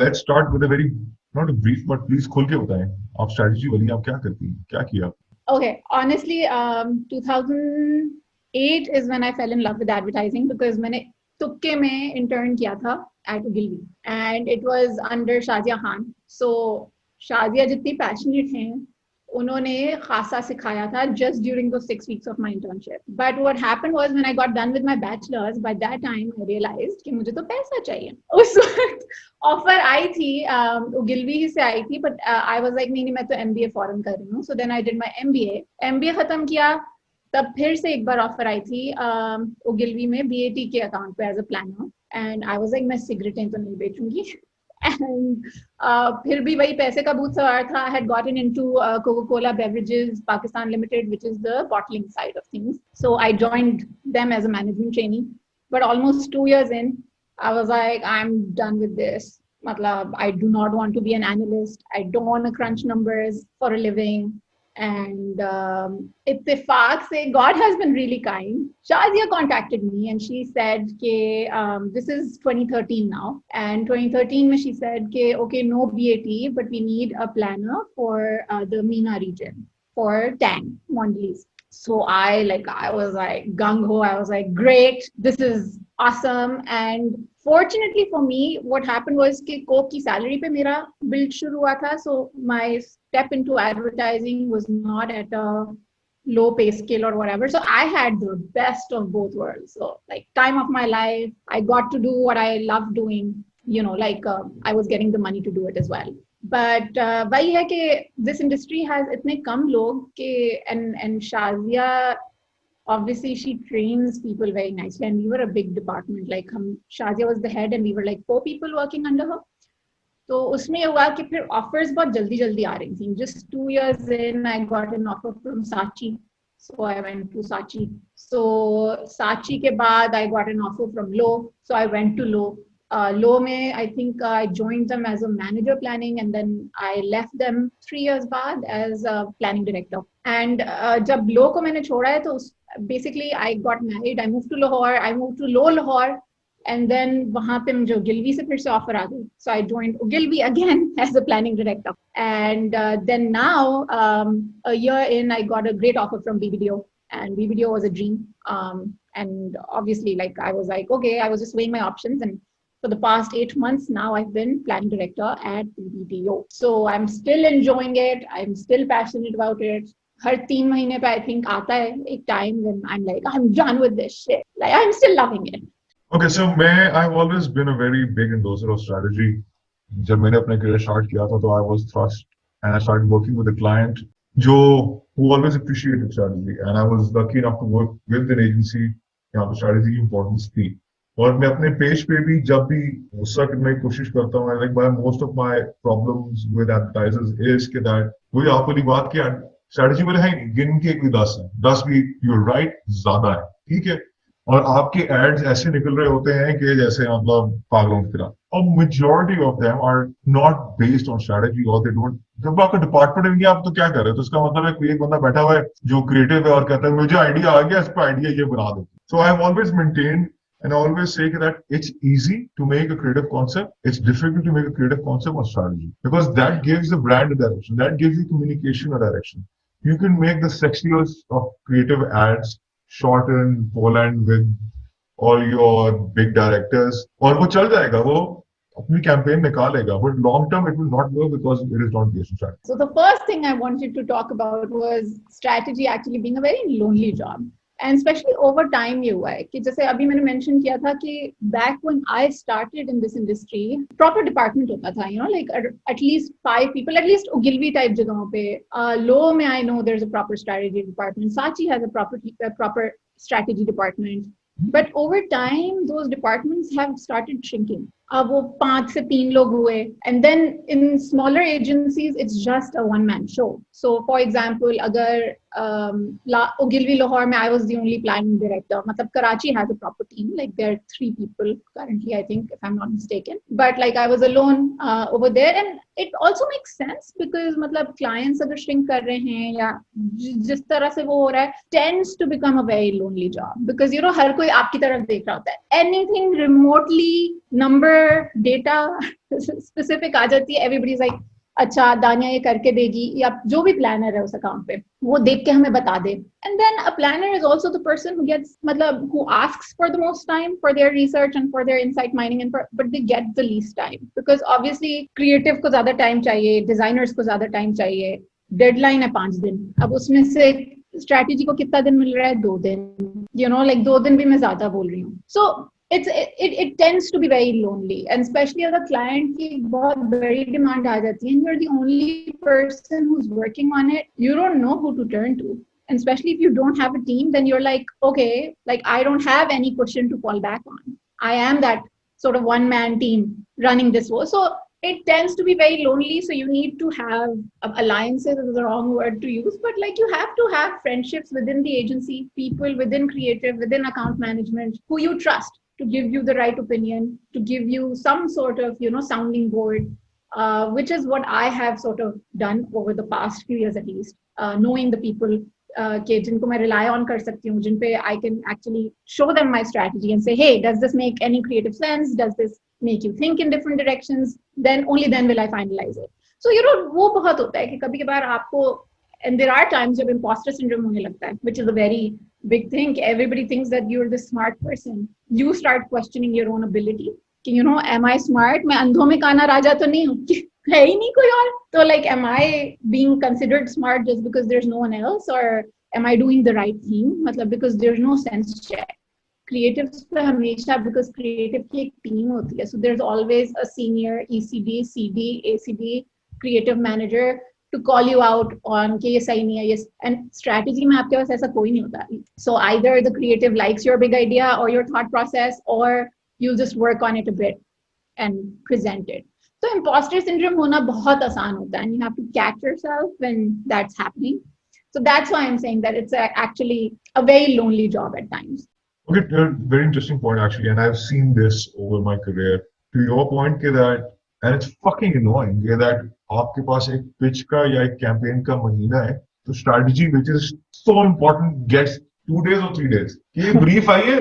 Let's start with a very not a brief but please खुल के बताएं, आप स्ट्रेटजी बनी, आप क्या करती हैं, क्या किया? Okay, honestly, 2008 is when I fell in love with advertising because मैंने तुक्के में intern किया था at Ogilvy and it was under Shazia Khan. So Shazia जितनी passionate हैं उन्होंने खासा सिखाया था just during those 6 weeks of my internship. But what happened was when I got done with my bachelor's, by that time I realized कि मुझे तो पैसा चाहिए. उस वक्त ऑफर आई थी गिलवी से आई थी बट आई वाज लाइक नहीं मैं तो एमबीए फॉरेन कर रही हूँ so then I did my MBA खत्म किया तब फिर से एक बार ऑफर आई थी गिलवी में बीएटी के अकाउंट पे as a planner and I was like मैं सिगरेटें तो नहीं बेचूंगी एंड फिर भी वही पैसे का भूत सवार था I had gotten into Coca Cola Beverages Pakistan Limited which is the bottling side of things so I joined them as a management trainee but almost 2 years in I was like, I'm done with this. Matlab, I do not want to be an analyst. I don't want to crunch numbers for a living. And ittifaq se, God has been really kind. Shazia contacted me and she said, this is 2013 now. And 2013, she said, okay, no BAT, but we need a planner for the MENA region for Tang, Mondelez. So I was like gung ho. I was like, great, this is awesome. And fortunately for me, what happened was कि Coke की salary पे मेरा build शुरू हुआ था. So my step into advertising was not at a low pay scale or whatever. So I had the best of both worlds. So like time of my life, I got to do what I love doing. You know, like I was getting the money to do it as well. But वही है कि this industry has इतने कम लोग कि and Shazia obviously she trains people very nicely and we were a big department like Shazia was the head and we were like 4 people working under her. तो उसमें हुआ कि फिर offers बहुत जल्दी जल्दी आ रही थी. Just 2 years in I got an offer from Saatchi. So I went to Saatchi. So Saatchi के बाद I got an offer from Lowe. So I went to Lowe. Lowe में I think I joined them as a manager planning and then I left them 3 years बाद as a planning director. And जब Lowe को मैंने छोड़ा है तो basically I got married. I moved to Lahore. I moved to Lowe Lahore. And then वहाँ पे मुझे Ogilvy से फिर से offer आ गई. So I joined Ogilvy again as the planning director. And then now a year in I got a great offer from BBDO. And BBDO was a dream. And obviously like I was like, okay, I was just weighing my options and for the past 8 months now I've been planning director at BBDO. So I'm still enjoying it. I'm still passionate about it. हर 3 महीने पे I think आता है एक time when I'm like, I'm done with this shit. Like I'm still loving it. Okay, so I've always been a very big endorser of strategy. जब मैंने अपना career start किया था तो I was thrust and I started working with a client who always appreciated strategy and I was lucky enough to work with an agency यहाँ पे strategy की importance थी. और मैं अपने पेज पे भी जब भी गुस्सा करने की कोशिश करता हूँ like most of my problems with advertisers is कि that वही आप वाली बात कि स्ट्रेटजी वाले हैं गिन के कोई 10 भी you're right ज्यादा है, ठीक है, और आपके एड्स ऐसे निकल रहे होते हैं कि जैसे मतलब पागलों की तरह. और majority of them are not based on strategy और दे डोंट. जब आपका डिपार्टमेंट नहीं आप तो क्या कर रहे हो, तो इसका मतलब है कोई एक बंदा बैठा हुआ है जो क्रिएटिव है और कहता है मुझे आइडिया आ गया, इस पर आइडिया ये बना दो. So I have always maintain and I always say that it's easy to make a creative concept. It's difficult to make a creative concept on strategy because that gives the brand a direction. That gives the communication a direction. You can make the sexiest of creative ads shot in Poland with all your big directors और वो चल जाएगा, वो अपनी campaign निकालेगा, but long term it will not work because it is not based on strategy. So the first thing I wanted to talk about was strategy actually being a very lonely job. And specially over time ये हुआ है कि जैसे अभी मैंने mention किया था कि back when I started in this industry proper department होता था, you know, like at least 5 people, at least Ogilvy type जगहों पे. लो में I know there is a proper strategy department. Saatchi has a proper strategy department. But over time, those departments have started shrinking. अब वो 5 से 3 लोग हुए. And then in smaller agencies, it's just a one-man show. So for example, अगर Ogilvy Lahore में I was the only planning director. मतलब Karachi has a proper team. Like there are 3 people currently, I think, if I'm not mistaken. But like I was alone over there, and it also makes sense because मतलब clients अगर shrink कर रहे हैं या जिस तरह से वो हो रहा है, tends to become a very lonely job because you know हर कोई आपकी तरफ देख रहा होता है. Anything remotely number अगर डेटा स्पेसिफिक आ जाती है, एवरीबडी इज लाइक अच्छा दानिया ये करके देगी, या जो भी प्लानर है उस अकाउंट पे वो देख के हमें बता दे. And then a planner is also the person who gets मतलब who asks for the most time for their research and for their insight mining and but they get the least time because obviously creative को ज्यादा time चाहिए, designers को ज्यादा time चाहिए, deadline है 5 दिन. अब उसमें से स्ट्रैटेजी को कितना दिन मिल रहा है? 2 दिन. यू नो लाइक 2 दिन भी मैं ज्यादा बोल रही हूँ. सो it tends to be very lonely, and especially अगर client की बहुत बड़ी demand आ जाती है and you're the only person who's working on it, you don't know who to turn to. And especially if you don't have a team, then you're like, okay, like I don't have any cushion to fall back on. I am that sort of one-man team running this war. So it tends to be very lonely. So you need to have alliances is the wrong word to use, but like you have to have friendships within the agency, people within creative, within account management who you trust to give you the right opinion, to give you some sort of, you know, sounding board, which is what I have sort of done over the past few years at least, knowing the people के जिनको मैं rely on कर सकती हूँ, जिन पे I can actually show them my strategy and say, hey, does this make any creative sense? Does this make you think in different directions? Then only then will I finalize it. So you know वो बहुत होता है कि कभी कभार आपको, and there are times जब imposter syndrome होने लगता है, which is a very big thing. Everybody thinks that you're the smart person. You start questioning your own ability. You know, am I smart? मैं अंधों में काना राजा तो नहीं हूँ, है ही नहीं कोई और. तो like, am I being considered smart just because there's no one else, or am I doing the right thing? मतलब because there's no sense check. Creatives पे हमेशा because creative की एक team होती है. So there's always a senior ECD, CD, ACD, creative manager to call you out on कि ये सही नहीं है, ये. And strategy में आपके पास ऐसा कोई नहीं होता. So either the creative likes your big idea or your thought process, or you'll just work on it a bit and present it. So imposter syndrome होना बहुत आसान होता है, and you have to catch yourself when that's happening. So that's why I'm saying that it's actually a very lonely job at times. Okay, very interesting point actually, and I've seen this over my career. To your point, that and it's fucking annoying that आपके पास एक pitch का या एक campaign का महीना है, तो strategy which is so important gets 2 days or 3 days. ये brief आई है,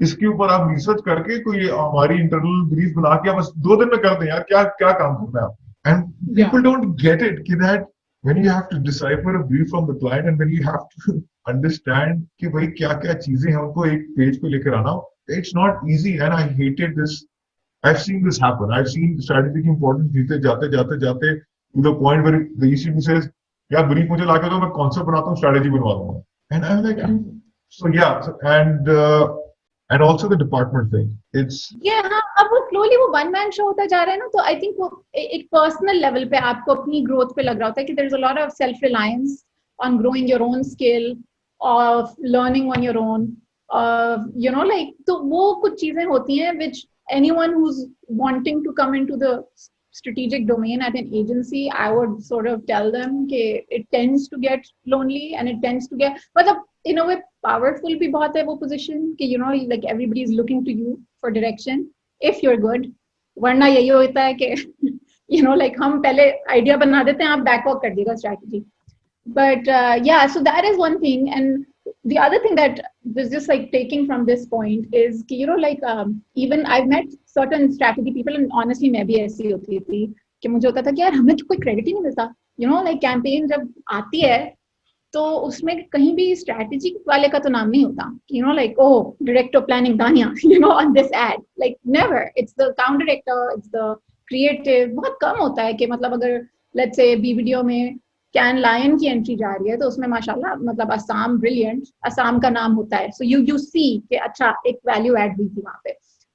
इसके ऊपर आप research करके कोई हमारी internal brief बना के बस 2 दिन में कर दें यार, क्या क्या काम करना है आप. And people don't get it that when you have to decipher a brief from the client and when you have to understand कि भाई क्या क्या चीजें हैं उनको एक पेज पे लेकर आना, it's not easy. And I hated this. I've seen this happen. I've seen strategy की importance जीते जाते जाते जाते to the point where the ECD says, यार brief मुझे लाके दो, मैं concept बनाता हूँ, strategy बनवा दूंगा. And I'm like, so yeah, and also the department thing. It's हाँ, अब वो slowly वो one man show होता जा रहा है ना, तो I think वो एक personal level पे आपको अपनी growth पे लग रहा होता है कि there's a lot of self reliance on growing your own skill, of learning on your own, you know, like, तो वो कुछ चीजें होती हैं which anyone who's wanting to come into the strategic domain at an agency, I would sort of tell them that it tends to get lonely and it tends to get, मतलब in a way powerful भी बहुत है वो position कि you know like everybody is looking to you for direction if you're good. वरना यही होता है कि you know like हम पहले idea बना देते हैं, आप backward कर देगा strategy. But yeah, so that is one thing. And the other thing that was just like taking from this point is, you know, like even I've met certain strategy people, and honestly मैं भी ऐसी होती थी कि मुझे होता था कि यार हमें तो कोई credit ही नहीं मिलता. You know, like campaign जब आती है तो उसमें कहीं भी strategy वाले का तो नाम नहीं होता. You know, like oh director planning Dania, you know, on this ad, like never. It's the account director, it's the creative. बहुत कम होता है कि मतलब अगर let's say B video में कैन लायन की एंट्री जा रही है तो उसमें माशाल्लाह मतलब असम ब्रिलियंट, असम का नाम होता है. सो यू सी कि अच्छा एक वैल्यू ऐड हुई थी वहां पे.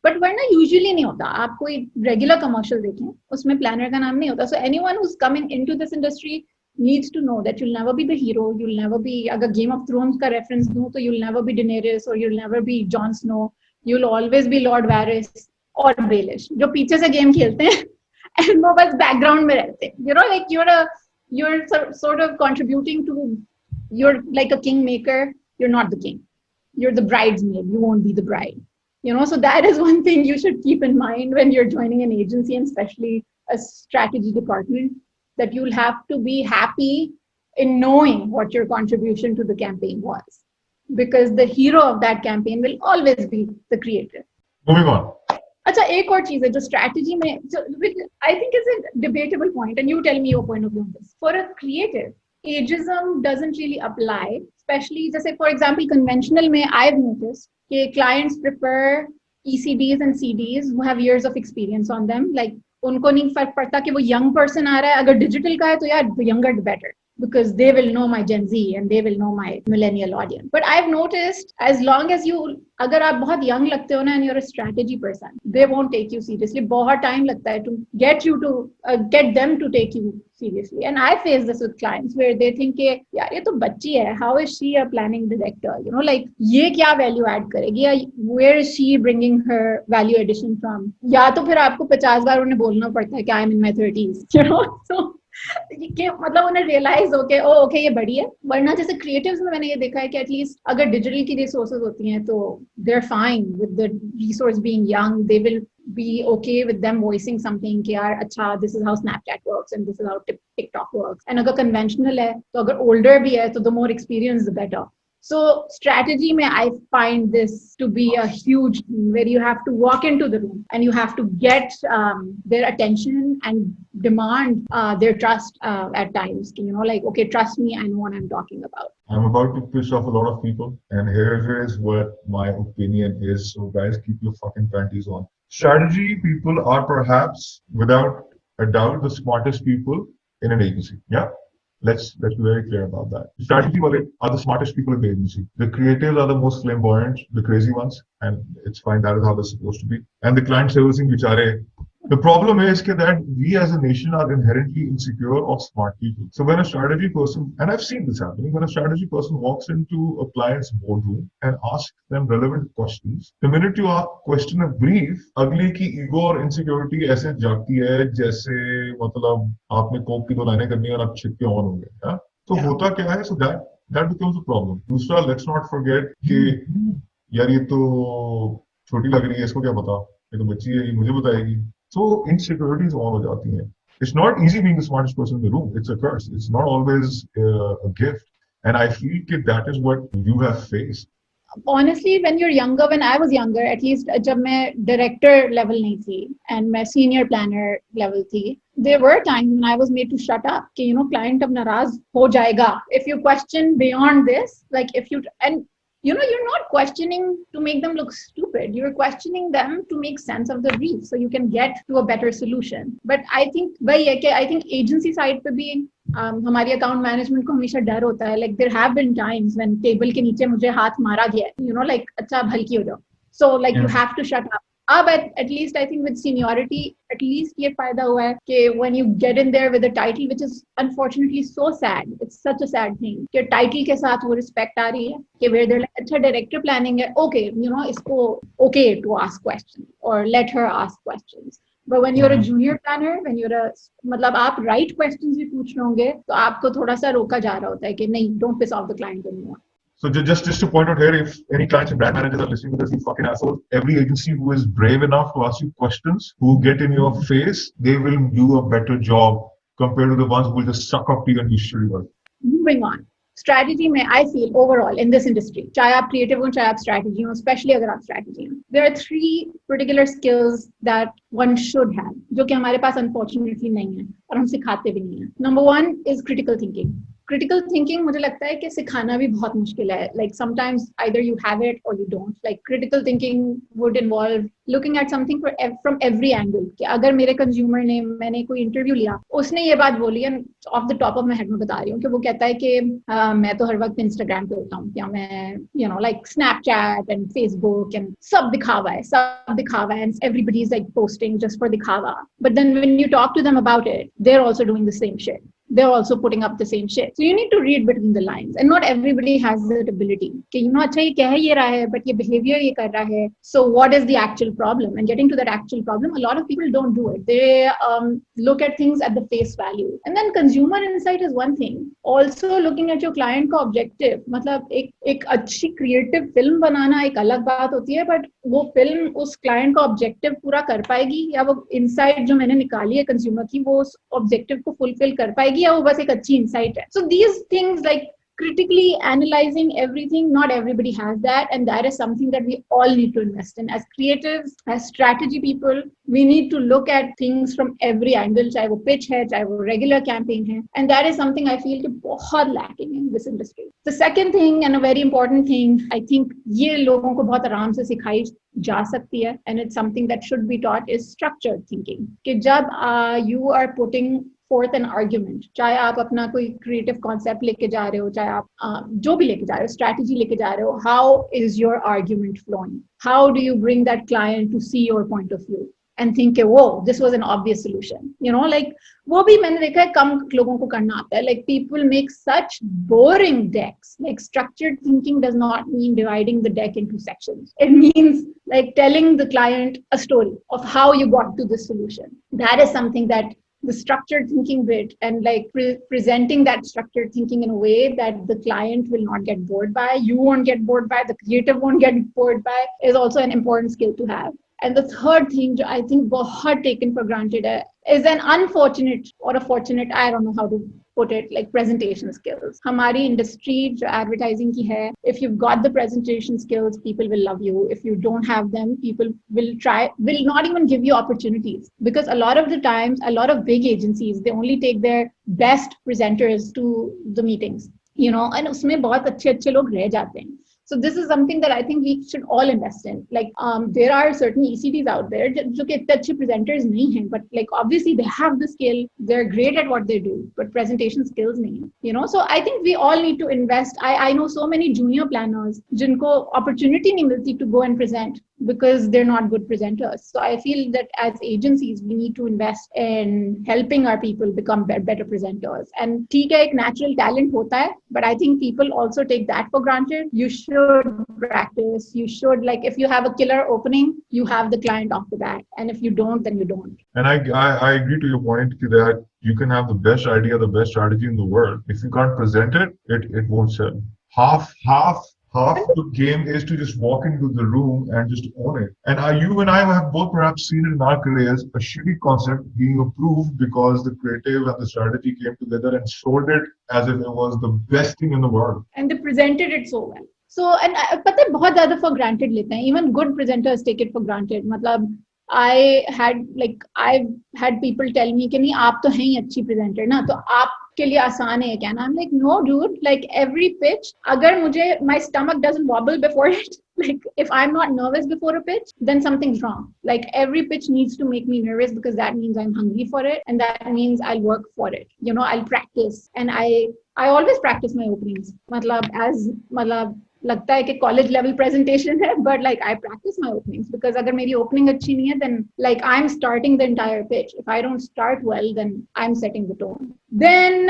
बट वरना यूजुअली नहीं होता. आप कोई रेगुलर कमर्शियल देखें उसमें प्लानर का नाम नहीं होता. So anyone who is coming into this industry needs to know that you'll never be the hero, you'll never be, अगर Game of Thrones का reference दूं तो you'll never be Daenerys or you'll never be Jon Snow, you'll always be Lord Varys और Baelish जो पीछे से game खेलते हैं and वो बस बैकग्राउंड में रहते हैं. You know, like you're sort of contributing to, you're like a kingmaker, you're not the king, you're the bridesmaid, you won't be the bride, you know. So that is one thing you should keep in mind when you're joining an agency, and especially a strategy department, that you'll have to be happy in knowing what your contribution to the campaign was, because the hero of that campaign will always be the creator. Moving on. अच्छा एक और चीज है जो strategy में, I think is a debatable point and you tell me your point of view on this. For a creative ageism doesn't really apply, especially जैसे for example conventional में I have noticed कि clients prefer ECDs and CDs who have years of experience on them. Like उनको नहीं फर्क पड़ता कि वो young person आ रहा है, अगर डिजिटल का है तो यार the younger the better, because they will know my Gen Z and they will know my millennial audience. But I've noticed as long as you, अगर आप बहुत young लगते हो ना and you're a strategy person, they won't take you seriously. बहुत time लगता है to get you to get them to take you seriously. And I face this with clients where they think कि यार ये तो बच्ची है, how is she a planning director? You know, like ये क्या value add करेगी, या where is she bringing her value addition from? या तो फिर आपको 50 बार उन्हें बोलना पड़ता है कि I'm in my 30s, you know, so कि मतलब उन्हें रियलाइज हो के ओ ओके ये बड़ी है. वरना जैसे क्रिएटिव्स में मैंने ये देखा है कि एटलीस्ट अगर डिजिटल की रिसोर्सेज होती हैं तो they are fine with the resource being young, they will be okay with them voicing something कि यार अच्छा this is how Snapchat works and this is how TikTok works. And अगर conventional है तो अगर older भी है तो the more experience the better. So strategy में I find this to be a huge thing where you have to walk into the room and you have to get their attention and demand their trust at times. You know, like, okay, trust me, I know what I'm talking about. I'm about to piss off a lot of people, and here is what my opinion is. So guys, keep your fucking panties on. Strategy people are perhaps, without a doubt, the smartest people in an agency. Yeah? Let's be very clear about that. Strategy are the smartest people in the agency. The creatives are the most flamboyant, the crazy ones, and it's fine. That is how they're supposed to be. And the client servicing bichare. The problem is that we as a nation are inherently insecure of smart people. So when a strategy person, and I've seen this happening, when a strategy person walks into a client's boardroom and asks them relevant questions, the minute you question a brief, अगले की ego और insecurity ऐसे जागती है जैसे मतलब आपने Coke की 2 लाइनें करनी है और आप छिप के ऑन हो गए. हाँ? तो होता क्या है? So that becomes a problem. दूसरा, let's not forget कि यार ये तो छोटी लग रही है, इसको क्या पता, ये तो बच्ची है, ये मुझे बताएगी. So insecurities all हो जाती हैं. It's not easy being the smartest person in the room. It's a curse. It's not always a gift. And I feel that that is what you have faced. Honestly, when you're younger, when I was younger, at least जब मैं director level नहीं थी and मैं senior planner level थी, there were times when I was made to shut up कि you know client अब नाराज हो जाएगा if you question beyond this, like if you, and you know, you're not questioning to make them look stupid. You're questioning them to make sense of the brief so you can get to a better solution. But I think I think agency side पे भी हमारी account management को हमेशा डर होता है. Like there have been times when table के नीचे मुझे हाथ मारा गया है, यू नो, लाइक अच्छा अब हल्की हो जाओ. So like you have to shut up. अब at least I think with seniority, at least ये फायदा हुआ है कि when you get in there with a title, which is unfortunately so sad, it's such a sad thing कि title के साथ वो respect आ रही है कि where they're like अच्छा director planning है, okay, you know, इसको okay to ask questions or let her ask questions. But when you're a junior planner, when you're a मतलब आप right questions भी पूछ रहे होंगे तो आपको थोड़ा सा रोका जा रहा होता है कि नहीं, don't piss off the client anymore. So just to point out here, if any clients and brand managers are listening to this, you fucking assholes, every agency who is brave enough to ask you questions, who get in your face, they will do a better job compared to the ones who will just suck up to you and be shitty work. Moving on. Strategy में I feel overall in this industry, चाहे आप creative हो, चाहे आप strategy हो, especially अगर आप strategy हो, there are 3 particular skills that one should have, जो कि हमारे पास unfortunately नहीं है और हम सिखाते भी नहीं हैं. Number 1 is critical thinking. Critical thinking मुझे लगता है कि सिखाना भी बहुत मुश्किल है. Like sometimes either you have it or you don't. Like critical thinking would involve looking at something from every angle. कि अगर मेरे consumer ने, मैंने कोई interview लिया, उसने ये बात बोली, and off the top of my head मैं बता रही हूँ कि वो कहता है कि मैं तो हर वक्त Instagram पे होता हूँ, या मैं you know like Snapchat and Facebook and सब दिखावा है and everybody is like posting just for दिखावा. But then when you talk to them about it, they're also doing the same shit. They're also putting up the same shit. So you need to read between the lines, and not everybody has that ability. कि you know अच्छा ये कह ये रहा है, but ये behavior ये कर रहा है. So what is the actual problem? And getting to that actual problem, a lot of people don't do it. They look at things at the face value. And then consumer insight is one thing. Also looking at your client का objective. मतलब एक अच्छी creative film बनाना एक अलग बात होती है, but वो film उस client का objective पूरा कर पाएगी, या वो insight जो मैंने निकाली है consumer की, वो उस objective को fulfill कर पाएगी, या वो बस एक अच्छी insight है. So these things, like critically analyzing everything, not everybody has that, and that is something that we all need to invest in as creatives, as strategy people. We need to look at things from every angle, चाहे वो pitch है, चाहे वो regular campaign है, and that is something I feel कि बहुत lacking in this industry. The second thing and a very important thing, I think ये लोगों को बहुत आराम से सिखाई जा सकती है, and it's something that should be taught, is structured thinking. कि जब you are putting forth an argument, चाहे आप अपना कोई creative concept लेके जा रहे हो, चाहे आप जो भी लेके जा रहे हो, strategy लेके जा रहे हो, how is your argument flowing? How do you bring that client to see your point of view and think, whoa, this was an obvious solution? You know, like वो भी मैंने देखा है कम लोगों को करना आता है. Like people make such boring decks. Like structured thinking does not mean dividing the deck into sections. It means like telling the client a story of how you got to this solution. That is something that the structured thinking bit, and like presenting that structured thinking in a way that the client will not get bored by, you won't get bored by, the creative won't get bored by, is also an important skill to have. And the third thing I think बहुत taken for granted is an unfortunate or a fortunate, I don't know how to put it, like presentation skills. हमारी industry जो advertising की है, if you've got the presentation skills, people will love you. If you don't have them, people will not even give you opportunities. Because a lot of the times, a lot of big agencies, they only take their best presenters to the meetings, you know, and उसमें बहुत अच्छे लोग रह जाते हैं. So this is something that I think we should all invest in. Like there are certain ECTs out there जो कि इतने अच्छे presenters नहीं हैं, but like obviously they have the skill, they're great at what they do, but presentation skills नहीं हैं, you know. So I think we all need to invest. I know so many junior planners जिनको opportunity नहीं मिलती to go and present because they're not good presenters. So I feel that as agencies, we need to invest in helping our people become better presenters. And ठीक है, एक natural talent होता है, but I think people also take that for granted. You should practice. You should, like, if you have a killer opening, you have the client off the bat. And if you don't, then you don't. And I agree to your point that you can have the best idea, the best strategy in the world. If you can't present it, it won't sell. Half the game is to just walk into the room and just own it. And you and I have both perhaps seen it in our careers, a shitty concept being approved because the creative and the strategy came together and sold it as if it was the best thing in the world. And they presented it so well. So, and पता है बहुत ज़्यादा for granted लेते हैं. Even good presenters take it for granted. मतलब I've had people tell me कि नहीं आप तो हैं ही अच्छी presenter ना, तो आपके लिए आसान है क्या ना? I'm like, no dude, like every pitch, अगर मुझे my stomach doesn't wobble before it, like if I'm not nervous before a pitch, then something's wrong. Like every pitch needs to make me nervous because that means I'm hungry for it, and that means I'll work for it. You know, I'll practice, and I always practice my openings. मतलब लगता है कि college level presentation है, but like I practice my openings because अगर मेरी opening अच्छी नहीं है, then like I'm starting the entire pitch. If I don't start well, then I'm setting the tone. Then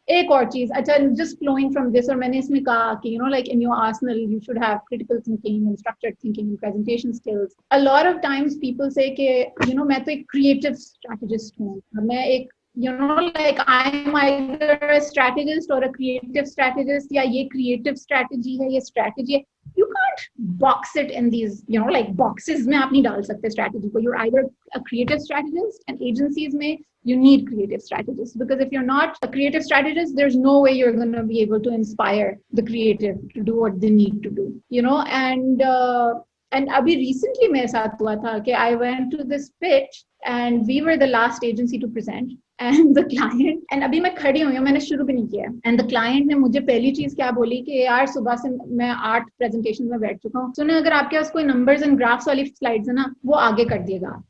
एक और चीज, अच्छा, just flowing from this, और मैंने इसमें कहा कि you know, like in your arsenal you should have critical thinking and structured thinking and presentation skills. A lot of times people say कि you know मैं तो एक creative strategist हूँ, मैं एक you know, like I'm either a strategist or a creative strategist, या ये creative strategy है, ये strategy है. You can't box it in these, you know, like boxes में आप नहीं डाल सकते strategy को. You're either a creative strategist, and agencies में you need creative strategists, because if you're not a creative strategist, there's no way you're going to be able to inspire the creative to do what they need to do, you know. And अभी recently मेरे साथ हुआ था कि I went to this pitch and we were the last agency to present, and the client, and अभी मैं खड़ी हुई हूँ, मैंने शुरू भी नहीं किया, and the client ने मुझे पहली चीज क्या बोली कि यार सुबह से मैं 8 प्रेजेंटेशन में बैठ चुका हूँ, सुने अगर आपके पास कोई नंबर्स एंड ग्राफ्स वाली स्लाइड्स है ना, वो आगे कर दिएगा.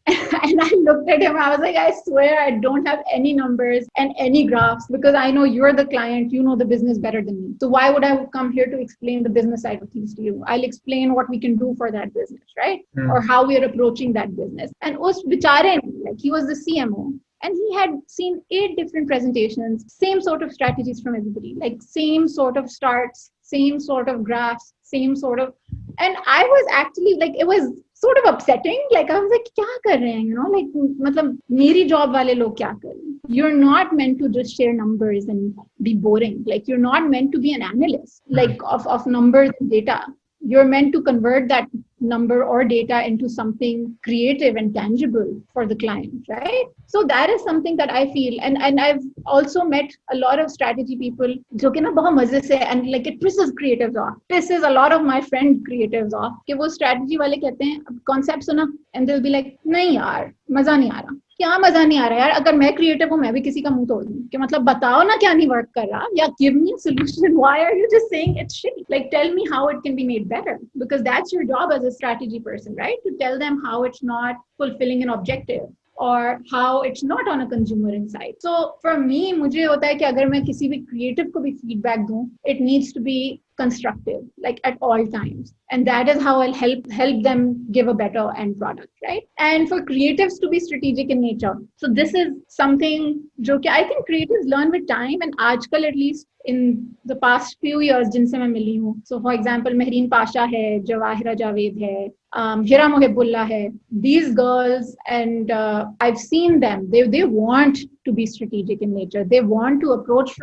And I looked at him, I was like, I swear I don't have any numbers and any graphs, because I know you're the client, you know the business better than me, so why would I come here to explain the business side of things to you? I'll explain what we can do for that business, right? Or how we are approaching that business. And us bichare, like he was the CMO, and he had seen 8 different presentations, same sort of strategies from everybody, like same sort of starts, same sort of graphs, same sort of, and I was actually like, it was sort of upsetting. Like I was like, क्या कर रहे हैं, you know, like मतलब मेरी job वाले लोग क्या कर रहे हैं? You're not meant to just share numbers and be boring. Like you're not meant to be an analyst, like of numbers and data. you're meant to convert that number or data into something creative and tangible for the client, right? So that is something that I feel, and I've also met a lot of strategy people जो कि ना बहुत मजे से, and like it pisses creatives off, pisses a lot of my friend creatives off कि वो strategy वाले कहते हैं अब concept सुना and they'll be like नहीं यार मजा नहीं आ रहा। क्या मजा नहीं आ रहा यार, अगर मैं क्रिएटिव हूँ मैं भी किसी का मुंह तोड़ दूँ कि मतलब बताओ ना क्या नहीं वर्क कर रहा, या give me a solution, why are you just saying it's shit, like tell me how it can be made better, because that's your job as a strategy person, right, to tell them how it's not fulfilling an objective or how it's not on a consumer insight. So for me, मुझे होता है कि अगर मैं किसी भी creative को भी feedback दूं, it needs to be constructive, like at all times, and that is how I'll help them give a better end product, right? And for creatives to be strategic in nature, so this is something जो कि I think creatives learn with time, and आजकल at least in the past few years जिनसे मैं मिली हूँ, so for example Mehreen Pasha है, जवाहिरा जावेद है, Hira Mohibullah hai, these girls, and I've seen them, they want to be strategic in nature, they want to approach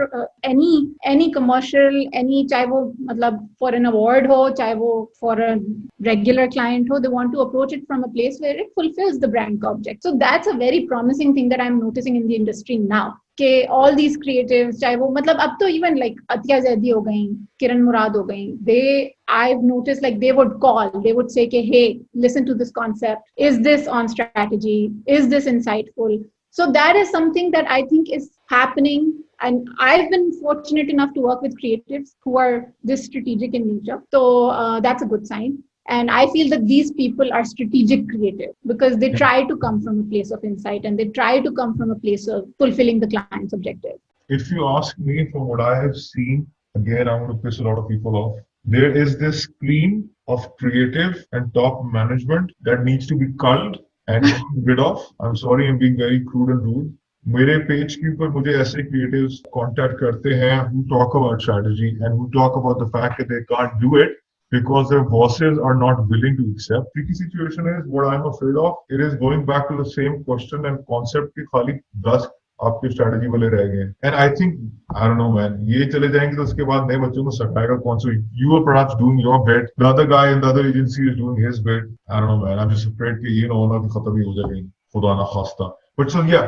any commercial, any चाहे वो मतलब for an award हो, चाहे वो for a regular client हो, they want to approach it from a place where it fulfills the brand object. So that's a very promising thing that I'm noticing in the industry now, कि all these creatives, चाहे वो मतलब अब तो even like Atiya Zaidi हो गई, किरण मुराद हो गई, I've noticed like they would say कि hey, listen to this concept, is this on strategy, is this insightful? So that is something that I think is happening, and I've been fortunate enough to work with creatives who are this strategic in nature, so that's a good sign. And I feel that these people are strategic creative because they try to come from a place of insight, and they try to come from a place of fulfilling the client's objective. If you ask me, from what I have seen, again, I'm going to piss a lot of people off. There is this cream of creative and top management that needs to be culled and rid of. I'm sorry, I'm being very crude and rude. मेरे page के ऊपर मुझे ऐसे creatives contact करते हैं who talk about strategy and who talk about the fact that they can't do it because their bosses are not willing to accept. Tricky situation is what I'm afraid of. It is going back to the same question and concept कि खाली 10 आपके strategy वाले रह गए, and I think I don't know man, ये चले जाएंगे तो उसके बाद नए बच्चों को सटाएगा कौन सा? You are perhaps doing your bit, the other guy in the other agency is doing his bit, I don't know man, I am just afraid कि ये ना होना कि खत्म ही हो जाएगी, खुदा ना खास्ता. But so yeah,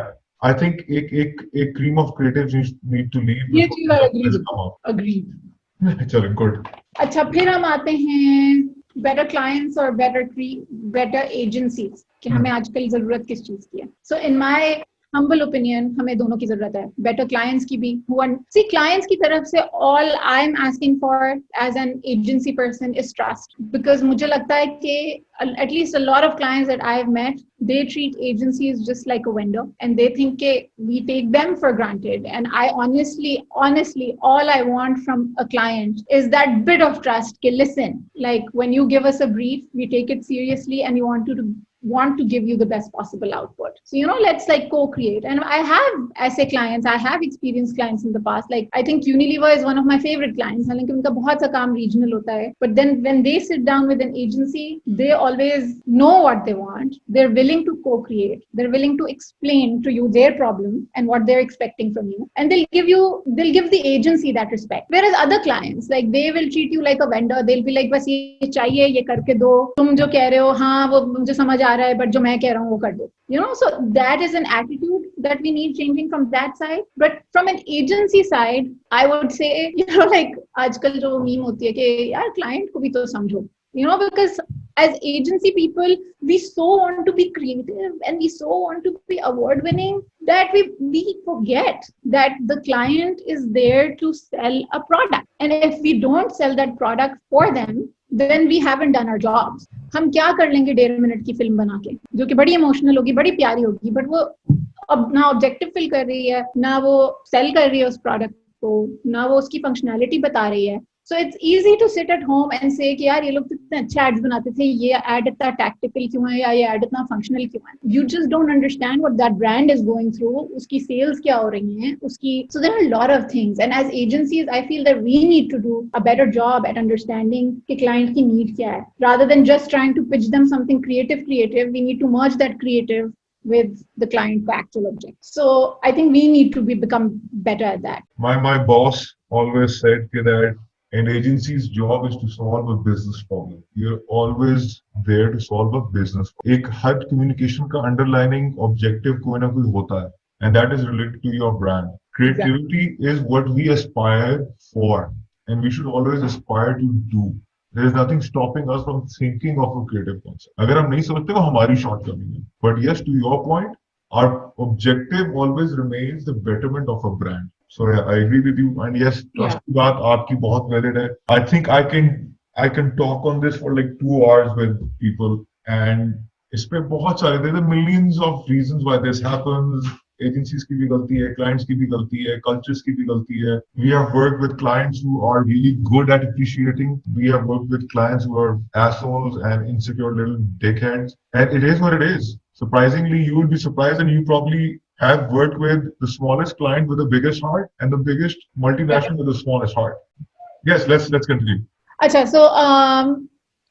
I think एक cream of creatives need to leave. ये चीज अग्री. चलो गुड. अच्छा, फिर हम आते हैं बेटर क्लाइंट्स और बेटर एजेंसीज कि हमें आजकल जरूरत किस चीज की है. सो इन माय humble opinion, हमें दोनों की जरूरत है, better clients की भी. See, clients की तरफ से all I'm asking for as an agency person is trust, because मुझे लगता है कि at least a lot of clients that I've met, they treat agencies just like a vendor, and they think that we take them for granted. And I honestly, all I want from a client is that bit of trust. That listen, like when you give us a brief, we take it seriously, and you want to give you the best possible output. So, let's like co-create. And I have ऐसे clients, I have experienced clients in the past. Like I think Unilever is one of my favorite clients. हालांकि उनका बहुत सा काम regional होता है. But then when they sit down with an agency, they always know what they want. They're willing to co-create. They're willing to explain to you their problem and what they're expecting from you. And they'll give the agency that respect. Whereas other clients, like they will treat you like a vendor. They'll be like, बस ये चाहिए, ये करके दो. तुम जो कह रहे हो, हाँ वो मुझे समझ आ रहा है, but जो मैं कह रहा हूँ वो कर दो. So that is an attitude that we need changing from that side. But from an agency side, I would say, like आजकल जो मीम होती है कि यार client को भी तो समझो. Because as agency people, we so want to be creative and we so want to be award winning that we forget that the client is there to sell a product. And if we don't sell that product for them, then we haven't done our jobs. हम क्या कर लेंगे 1.5 minute की film बना के, जो कि बड़ी इमोशनल होगी, बड़ी प्यारी होगी, बट वो अब ना ऑब्जेक्टिव फिल कर रही है, ना वो सेल कर रही है उस प्रोडक्ट को, ना वो उसकी फंक्शनैलिटी बता रही है. So it's easy to sit at home and say कि यार ये लोग इतने अच्छे एड्स बनाते थे, ये एड इतना टैक्टिकल क्यों है, या ये एड इतना फंक्शनल क्यों है. You just don't understand what that brand is going through, उसकी सेल्स क्या हो रही हैं, उसकी. So there are a lot of things, and as agencies, I feel that we need to do a better job at understanding कि client की need क्या है, rather than just trying to pitch them something creative. We need to merge that creative with the client's actual object. So I think we need to become better at that. My boss always said that An agency's job is to solve a business problem. You're always there to solve a business problem. एक हर communication का underlining objective कोई ना कोई होता है, and that is related to your brand. Creativity is what we aspire for, and we should always aspire to do. There is nothing stopping us from thinking of a creative concept. अगर हम नहीं समझते वो हमारी shortcoming है. But yes, to your point, our objective always remains the betterment of a brand. So yeah, I agree with you. And yes, trust की बात आपकी बहुत valid है. I think I can talk on this for like 2 hours with people, and इस पे बहुत सारे there are millions of reasons why this happens. Agencies की भी गलती है, clients की भी गलती है, cultures की भी गलती है. We have worked with clients who are really good at appreciating. We have worked with clients who are assholes and insecure little dickheads. And it is what it is. Surprisingly, you would be surprised, and you probably have worked with the smallest client with the biggest heart and the biggest multinational with the smallest heart. Yes, let's continue. Acha, so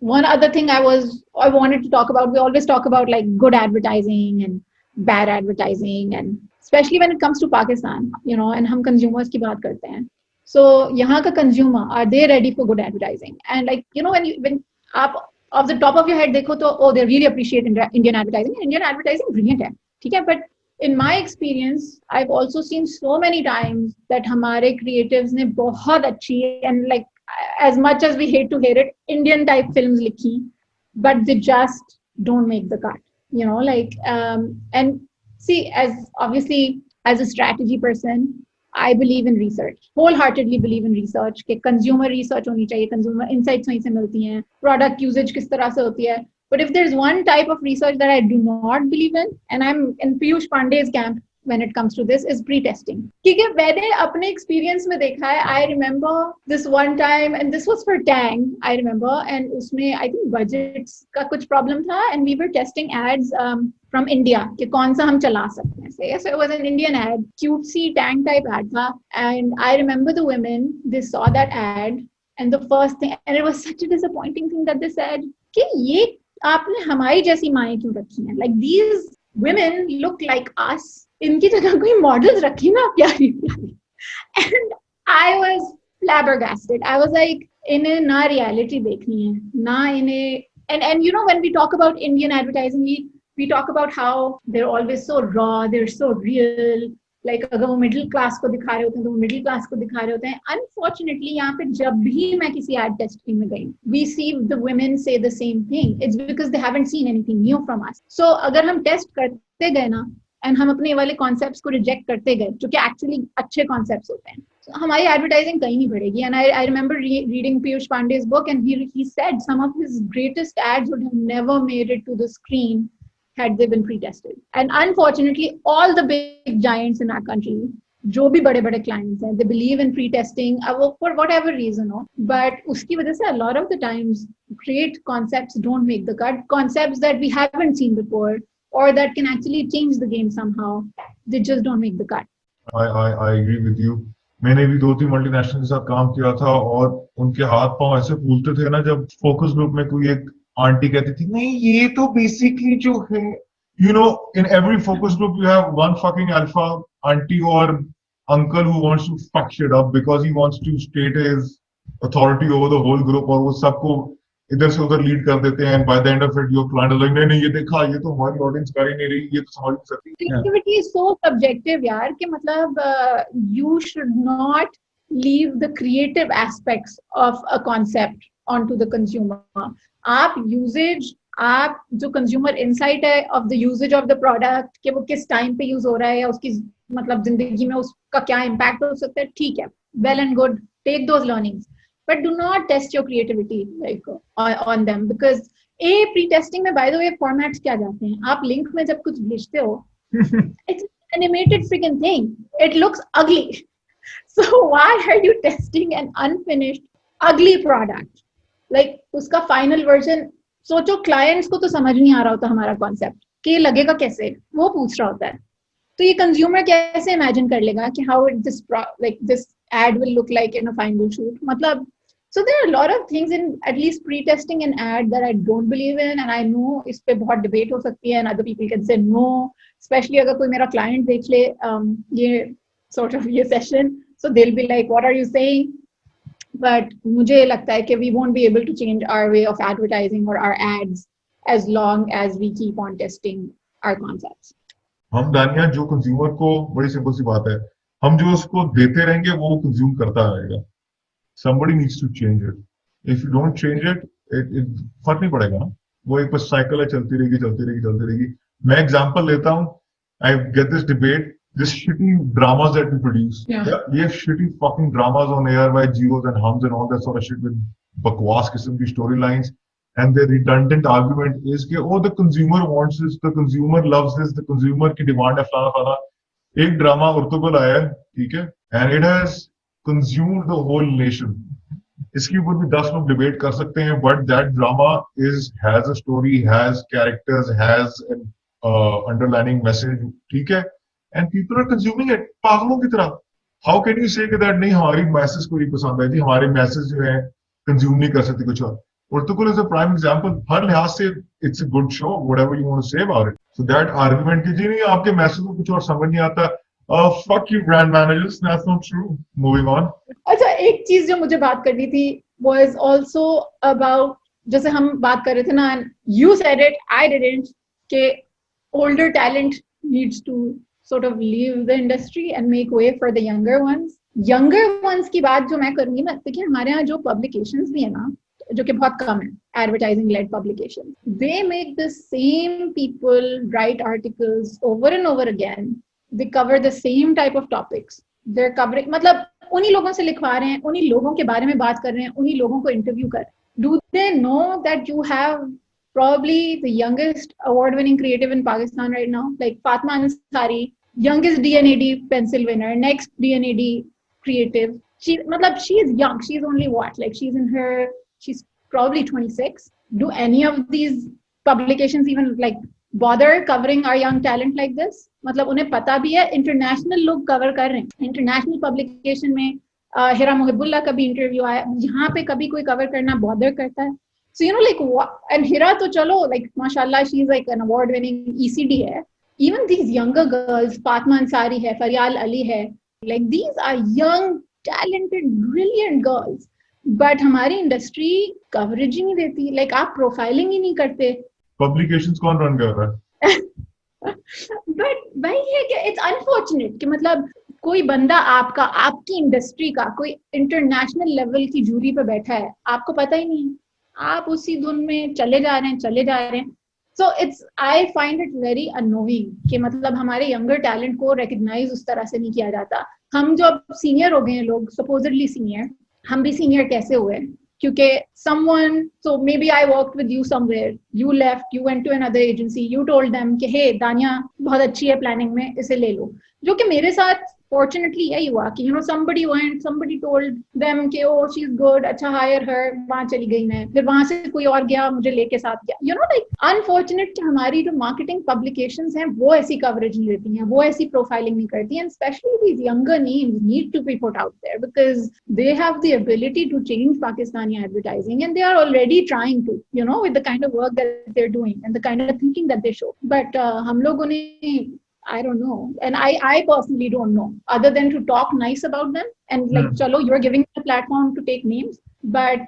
one other thing I wanted to talk about. We always talk about like good advertising and bad advertising, and especially when it comes to Pakistan, and हम consumers की बात करते हैं. So यहाँ का consumer, are they ready for good advertising? And like when आप off the top of your head देखो तो they really appreciate Indian advertising. Indian advertising brilliant है, ठीक है? But in my experience, I've also seen so many times that हमारे creatives ने बहुत अच्छी, and like as much as we hate to hear it, Indian type films लिखी, but they just don't make the cut. And see, as a strategy person, I believe in research, wholeheartedly believe in research. कि consumer research होनी चाहिए, consumer insights वहीं से मिलती हैं, product usage किस तरह से होती है. But if there's one type of research that I do not believe in, and I'm in Piyush Pandey's camp when it comes to this, is pre-testing. क्योंकि मैंने अपने experience में देखा है. I remember this one time, and this was for Tang, I remember, and उसमें I think budgets का कुछ problem था, and we were testing ads from India कि कौन सा हम चला सकते हैं. So it was an Indian ad, cutesy Tang type ad था, and I remember the women, they saw that ad, and the first thing, and it was such a disappointing thing that they said कि ये आपने हमारी जैसी माएँ क्यों रखी हैं? Like these women look like us. इनकी जगह कोई मॉडल्स रखी ना प्यारी प्यारी. And I was flabbergasted. I was like, इन्हें ना reality देखनी है, ना इन्हें. And when we talk about Indian advertising, we talk about how they're always so raw, they're so real. Like अगर वो मिडिल क्लास को दिखा रहे होते हैं तो वो मिडिल क्लास को दिखा रहे होते हैं. अनफॉर्चुनेटली यहाँ पे जब भी मैं किसी एड टेस्टिंग में गई, we see the women say the same thing. It's because they haven't seen anything new from us. So अगर हम टेस्ट करते गए ना, एंड हम अपने वाले कॉन्सेप्ट्स को रिजेक्ट करते गए जो कि एक्चुअली अच्छे कॉन्सेप्ट्स होते हैं, so हमारी एडवर्टाइजिंग कहीं नहीं बढ़ेगी. And I remember reading Piyush Pandey's book, and he said some of his greatest ads would have never made it to the screen had they been pre-tested. And unfortunately, all the big giants in our country, जो भी बड़े बड़े clients हैं, they believe in pre-testing for whatever reason. But उसकी वजह से a lot of the times great concepts don't make the cut. Concepts that we haven't seen before or that can actually change the game somehow, they just don't make the cut. I agree with you. मैंने भी 2-3 multinational के साथ काम किया था, और उनके हाथ पांव ऐसे फूलते थे ना जब फोकस ग्रुप में कोई एक आंटी कहती थी नहीं ये तो बेसिकली जो है, in every focus group you have one fucking alpha auntie or uncle who wants to fuck shit up because he wants to state his authority over the whole group, और वो सबको इधर से उधर लीड कर देते हैं. By the end of it your client is like नहीं ये देखा, ये तो हमारी ऑडियंस कर ही नहीं रही, ये तो समझ नहीं सकती. क्रिएटिविटी इज सो सब्जेक्टिव यार कि मतलब you should not leave the creative aspects of a concept onto the consumer. आप जो कंज्यूमर इनसाइट है of the uses of the product, कि वो किस टाइम पे यूज हो रहा है या उसकी मतलब जिंदगी में उसका क्या इम्पैक्ट हो सकता है, ठीक है, well and good, take those learnings, but do not test your creativity like on them, because pre testing में बाय द वे फॉर्मेट्स क्या जाते हैं. आप लिंक में जब कुछ भेजते हो, it's animated freaking thing, it looks ugly, so why are you testing an unfinished ugly product? Like उसका फाइनल वर्जन सोचो, क्लाइंट्स को तो समझ नहीं आ रहा होता हमारा कॉन्सेप्ट कि लगेगा कैसे, वो पूछ रहा होता है. तो ये कंज्यूमर कैसे इमेजिन कर लेगा कि how this ad will look like in a final shoot? मतलब so there are a lot of things in at least pre-testing an ad that I don't believe in, and I know इस पे बहुत debate हो सकती है, and other people can say no, especially अगर कोई मेरा client देख ले ये sort of ये session, so they'll be like what are you saying? but मुझे लगता है कि we won't be able to change our way of advertising or our ads as long as we keep on testing our concepts. हम दानिया जो consumer को, बड़ी simple सी बात है, हम जो उसको देते रहेंगे वो कंज्यूम करता रहेगा. Somebody needs to change it. If you don't change it, it फर्क नहीं पड़ेगा ना. वो एक बस साइकिल है, चलती रहेगी चलती रहेगी चलती रहेगी. मैं एग्जांपल लेता हूँ. I get this debate, this shitty dramas that we produce. Yeah. ये shitty fucking dramas on air by Jios and Hums and all that sort of shit with बकवास किस्म की storylines. And the redundant argument is कि oh, the consumer wants this, the consumer loves this, the consumer की demand है फलाना फलाना. एक drama उर्तुगल आया है, ठीक है, and it has consumed the whole nation. इसके ऊपर भी 10 लोग डिबेट कर सकते हैं, but that drama has a story, has characters, has an underlining message, ठीक है, and people are consuming it पागलों की तरह. How can you say that नहीं हमारी मैसेज को नहीं पसंद आई थी, हमारे मैसेज जो है कंज्यूम नहीं कर सकते कुछ और. Urtukul is a prime example. हर लिहाज से it's a good show, whatever you want to say about it. So that argument कि जी नहीं आपके मैसेज को कुछ और समझ नहीं आता, fuck you brand managers, that's not true. Moving on. अच्छा, एक चीज जो मुझे बात करनी थी was also about, जैसे हम बात कर रहे थे ना, you said it, I didn't, कि older talent needs to sort of leave the industry and make way for the younger ones. Younger ones की बात जो मैं करूंगी ना, देखिए हमारे यहाँ जो publications भी है ना, जो कि बहुत कम है, advertising led publications, they make the same people write articles over and over again. They cover the same type of topics. They're covering, मतलब उन्हीं लोगों से लिखवा रहे हैं, उन्हीं लोगों के बारे में बात कर रहे हैं, उन्हीं लोगों को इंटरव्यू कर रहे हैं. Do they know that you have probably the youngest award-winning creative in Pakistan right now, like Fatma Ansari, youngest DNAD pencil winner, next DNAD creative. She is young. She's only what, like she's probably 26. Do any of these publications even like bother covering our young talent like this? मतलब उन्हें पता भी है, international लोग cover कर रहे हैं. International publication में हिरा मुहिबुल्ला का भी इंटरव्यू आया, यहाँ पे कभी कोई cover करना bother करता है? So you know, like what? And हिरा तो चलो, like माशाल्लाह, she's like an award-winning ECD है. Even these younger girls, Fatma Ansari है, Faryal Ali है, like these are young, talented, brilliant girls. But हमारी इंडस्ट्री कवरेज ही नहीं देती, लाइक आप प्रोफाइलिंग ही नहीं करते. पब्लिकेशंस कौन रन कर रहा है? बट भाई ये क्या, इट्स अनफॉर्चुनेट कि मतलब कोई बंदा आपकी इंडस्ट्री का कोई इंटरनेशनल लेवल की जूरी पे बैठा है, आपको पता ही नहीं, आप उसी धुन में चले जा रहे हैं. So it's, I find it very annoying कि मतलब हमारे यंगर टैलेंट को रिकग्नाइज उस तरह से नहीं किया जाता. हम जो अब सीनियर हो गए हैं लोग, सपोजिटली सीनियर, हम भी सीनियर कैसे हुए? क्योंकि someone, so maybe I worked with you somewhere, you left, you went to another agency, you told them कि hey दानिया बहुत अच्छी है प्लानिंग में, इसे ले लो. जो कि मेरे साथ fortunately यही हुआ कि you know somebody went, somebody told them कि oh she's good, अच्छा hire her, वहाँ चली गई मैं, फिर वहाँ से कोई और गया, मुझे लेके साथ गया. You know, like unfortunate कि हमारी जो marketing publications हैं वो ऐसी coverage नहीं देती हैं, वो ऐसी profiling नहीं करती हैं. And especially these younger names need to be put out there because they have the ability to change Pakistani advertising, and they are already trying to, you know, with the kind of work that they're doing and the kind of thinking that they show. But हम लोगों ने, I don't know, and I personally don't know, other than to talk nice about them and like चलो you're giving me a platform to take names, but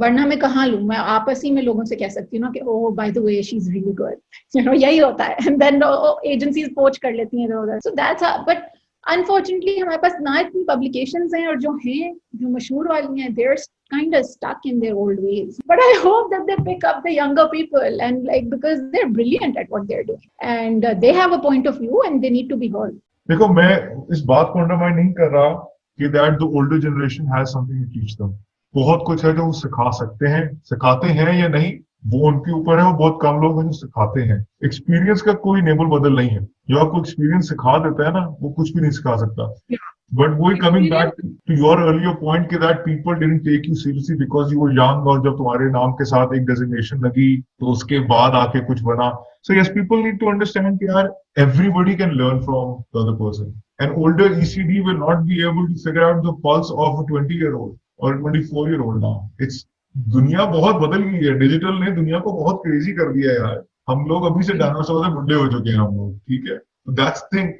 वरना मैं कहाँ लूँ, मैं आपस ही में लोगों से कह सकती हूँ ना कि oh by the way she's really good, you know, यही होता है. And then agencies poach कर लेती हैं इधर उधर. So that's how, but unfortunately हमारे पास ना इतनी publications हैं, और जो हैं, जो मशहूर वाली हैं, they're kind of stuck in their old ways. But I hope that they pick up the younger people, and like because they're brilliant at what they're doing and they have a point of view and they need to be heard. देखो, मैं इस बात को undermine नहीं कर रहा कि that the older generation has something to teach them. बहुत कुछ है जो वो सिखा सकते हैं, सिखाते हैं या नहीं वो उनके ऊपर है. वो बहुत कम लोग हैं जो सिखाते हैं. एक्सपीरियंस का कोई नेबल बदल नहीं है. जो आपको एक्सपीरियंस सिखा देता है ना, वो कुछ भी नहीं सिखा सकता. But we coming back to your earlier point कि that people didn't take you seriously because you were young, और जब तुम्हारे नाम के साथ एक designation लगी तो उसके बाद आके कुछ बना. So yes, people need to understand कि यार everybody can learn from the other person. An older ECD will not be able to figure out the pulse of a 20-year-old or 24-year-old now. It's, दुनिया बहुत बदल गई है. Digital ने दुनिया को बहुत क्रेजी कर दिया है यार. हम लोग अभी से डायनासोर से बुढ़े हो चुके हैं हम लोग, ठीक है. That's the thing.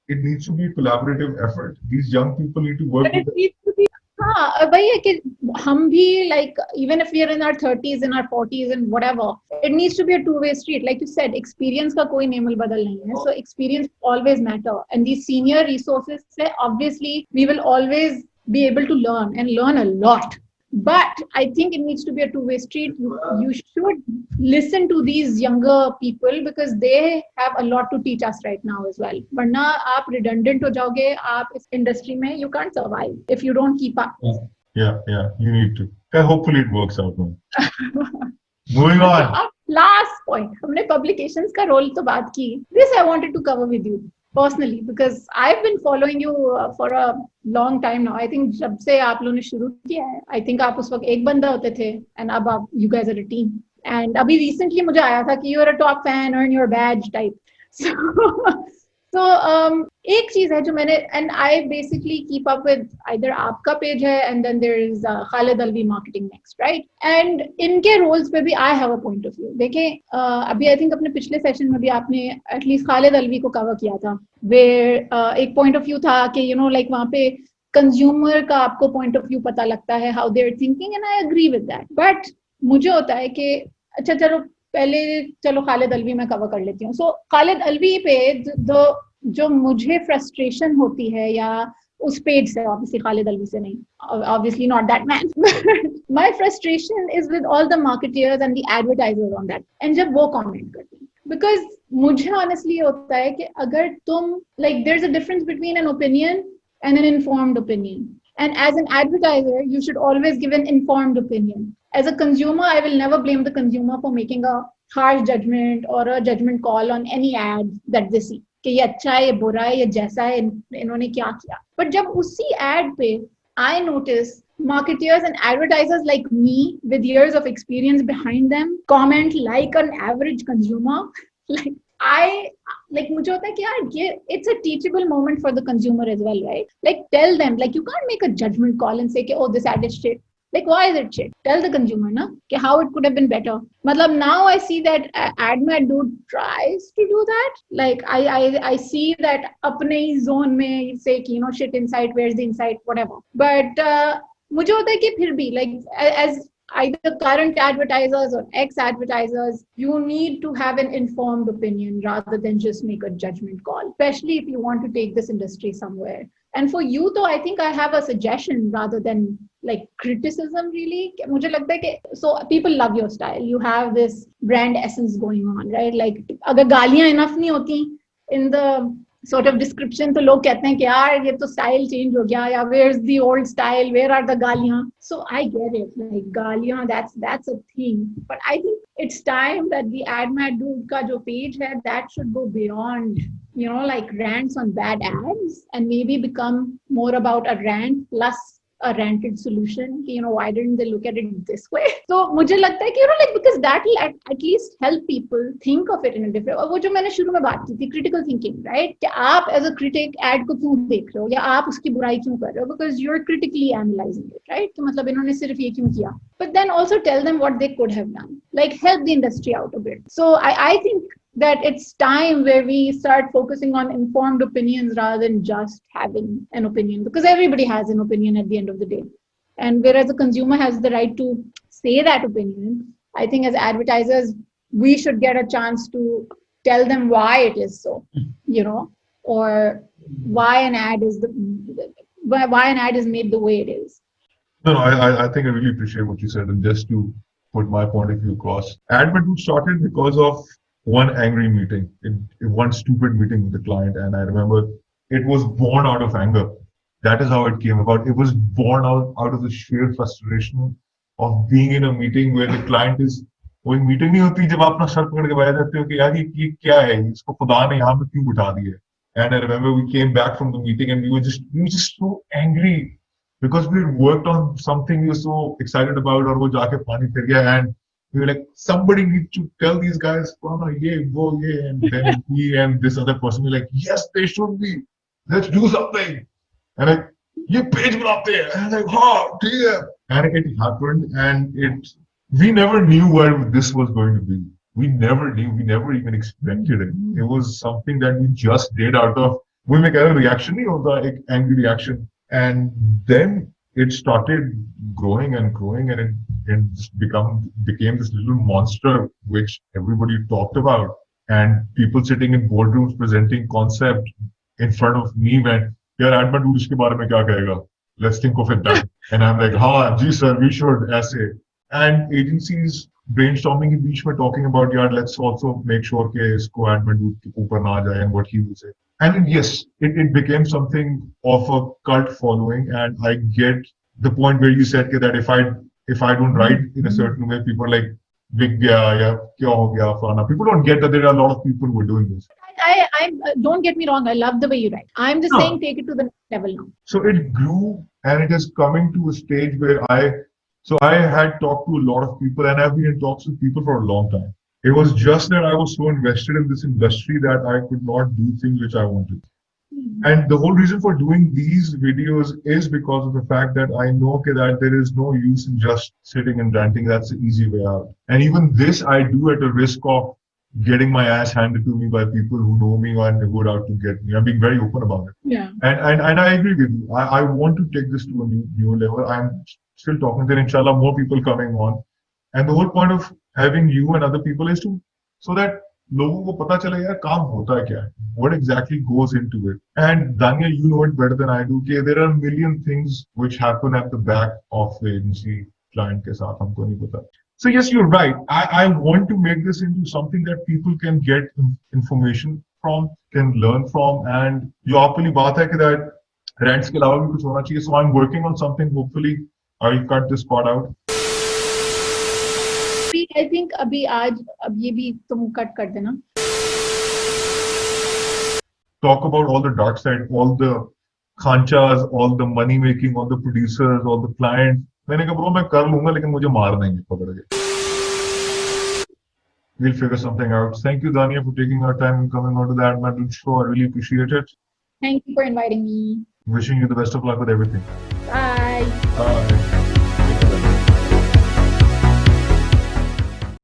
It needs to be a collaborative effort. These young people need to work. But it needs to be, हाँ वही है कि हम भी like even if we are in our 30s in our 40s and whatever it needs to be a two-way street like you said experience का कोई नेमल बदल नहीं है so experience always matter and these senior resources से obviously we will always be able to learn and learn a lot but I think it needs to be a two-way street you should listen to these younger people because they have a lot to teach us right now as well वरना आप redundant हो जाओगे आप इस industry में you can't survive if you don't keep up Yeah, you need to. Hopefully it works out. Moving on. Last point, हमने publications का role तो बात की. This I wanted to cover with you personally because I've been following you for a long time now. I think जब से आप लोगों ने शुरू किया है, I think आप उस वक्त एक बंदा होते थे and अब आप you guys are a team. And अभी recently मुझे आया था कि you're a top fan, earn your badge type. So एक चीज है जो मैंने and I basically keep up with either आपका पेज है and then there is Khalid Alvi marketing next right and इनके roles पे भी I have a point of view देखें अभी I think अपने पिछले सेशन में भी आपने at least Khalid Alvi को cover किया था where एक point of view था कि you know like वहाँ पे consumer का आपको point of view पता लगता है how they're thinking and I agree with that but मुझे होता है कि अच्छा चलो पहले चलो खालिद अलवी मैं कवर कर लेती हूँ सो खालिद अलवी पे जो मुझे फ्रस्ट्रेशन होती है या उस पेज से ऑब्वियसली खालिद अलवी से नहीं obviously not that man my frustration is with all the marketers and the advertisers on that and जब वो कमेंट करते हैं बिकॉज मुझे ऑनेस्टली होता है कि अगर तुम like there is a difference between an opinion and an informed opinion. And as an advertiser, you should always give an informed opinion. As a consumer, I will never blame the consumer for making a harsh judgment or a judgment call on any ad that they see. कि ये अच्छा है, ये बुरा है, ये जैसा है, इन्होंने क्या किया. But जब उसी ad पे I notice marketers and advertisers like me with years of experience behind them comment like an average consumer, like I like मुझे होता है कि यार ये it's a teachable moment for the consumer as well, right? Like tell them, like you can't make a judgment call and say कि oh this ad is shit. Like why is it shit? Tell the consumer ना कि how it could have been better. मतलब now I see that AdMed dude tries to do that. Like I see that अपने ही zone में say कि you know shit insight, where's the insight, whatever. But मुझे होता है कि फिर भी like as either current advertisers or ex-advertisers, you need to have an informed opinion rather than just make a judgment call, especially if you want to take this industry somewhere. And for you, though, I think I have a suggestion rather than like criticism, really. मुझे लगता है कि so people love your style. You have this brand essence going on, right? Like अगर गालियाँ enough नहीं होती in the sort of description तो लोग कहते हैं कि यार ये तो style change हो गया या where's the old style, where are the गालियाँ. So I get it, like गालियाँ that's a thing, but I think it's time that the AdMed dude का जो page है that should go beyond you know like rants on bad ads and maybe become more about a rant plus a ranted solution. You know, why didn't they look at it this way? So मुझे लगता है कि you know like because that will at least help people think of it in a different. और वो जो मैंने शुरू में बात की थी critical thinking, right? कि आप as a critic ad को क्यों देख रहे हो या आप उसकी बुराई क्यों कर रहे हो? Because you're critically analyzing it, right? कि मतलब इन्होंने सिर्फ ये क्यों किया? But then also tell them what they could have done. Like help the industry out a bit. So I think that it's time where we start focusing on informed opinions rather than just having an opinion because everybody has an opinion at the end of the day. And whereas the consumer has the right to say that opinion, I think as advertisers, we should get a chance to tell them why it is so, you know, or why an ad is why an ad is made the way it is. No, I think I really appreciate what you said. And just to put my point of view across, AdMed started because of one angry meeting, one stupid meeting with the client. And I remember it was born out of anger. That is how it came about. It was born out of the sheer frustration of being in a meeting where the client is, कोई meeting नहीं होती जब आप अपना sir पकड़ के बैठ जाते हो कि यार ये क्या है, इसको खुदा ने यहाँ पे क्यों बिठा दिया. And I remember we came back from the meeting and we were just so angry because we had worked on something we were so excited about और वो जाके पानी फिर गया and we were like, somebody needs to tell these guys, yeah, and then he and this other person were like, yes, they should be. Let's do something. And like, ये page बनाते हैं. And I'm like, हाँ, ठीक है. And it happened, and we never knew where this was going to be. We never knew. We never even expected it. It was something that we just did out of, we make a reaction नहीं होता, एक angry reaction. And then it started growing and growing, and it just became this little monster which everybody talked about, and people sitting in boardrooms presenting concept in front of me went, "यार admin tool इसके बारे में क्या कहेगा? Let's think of it that." And I'm like, "हाँ जी sir, we should ऐसे." And agencies brainstorming के बीच में talking about, यार let's also make sure कि इसको admin tool के ऊपर ना जाए and what he will say. And then, yes, it became something of a cult following, and I get the point where you said that if I don't write in a certain way, people are like, "Big gaya, yeah, kya ho gaya, falana." People don't get that there are a lot of people who are doing this. I don't get me wrong. I love the way you write. I'm just No. saying, take it to the next level now. So it grew, and it is coming to a stage where I had talked to a lot of people, and I've been in talks with people for a long time. It was just that I was so invested in this industry that I could not do things which I wanted. And the whole reason for doing these videos is because of the fact that I know that there is no use in just sitting and ranting. That's the easy way out. And even this I do at a risk of getting my ass handed to me by people who know me and who are out to get me. I'm being very open about it. Yeah. And I agree with you. I want to take this to a new level. I'm still talking there, inshallah, more people coming on. And the whole point of having you and other people is to so that लोगों को पता चले यार काम होता है क्या है, what exactly goes into it. And Dania, you know it better than I do कि there are a million things which happen at the back of the agency client के साथ, हमको नहीं पता. So yes, you're right. I want to make this into something that people can get information from, can learn from, and जो आपकी बात है कि that rants के अलावा भी कुछ होना चाहिए. So I'm working on something. Hopefully, I'll cut this part out. I think अभी आज अब ये भी तुम कट कर देना. Talk about all the dark side, all the khanchas, all the money making, all the producers, all the clients. मैंने कहा ब्रो मैं कर लूंगा लेकिन मुझे मार देंगे पकड़ के. We'll figure something out. Thank you, Dania, for taking our time and coming on to the Admin show. I really appreciate it. Thank you for inviting me. Wishing you the best of luck with everything. Bye.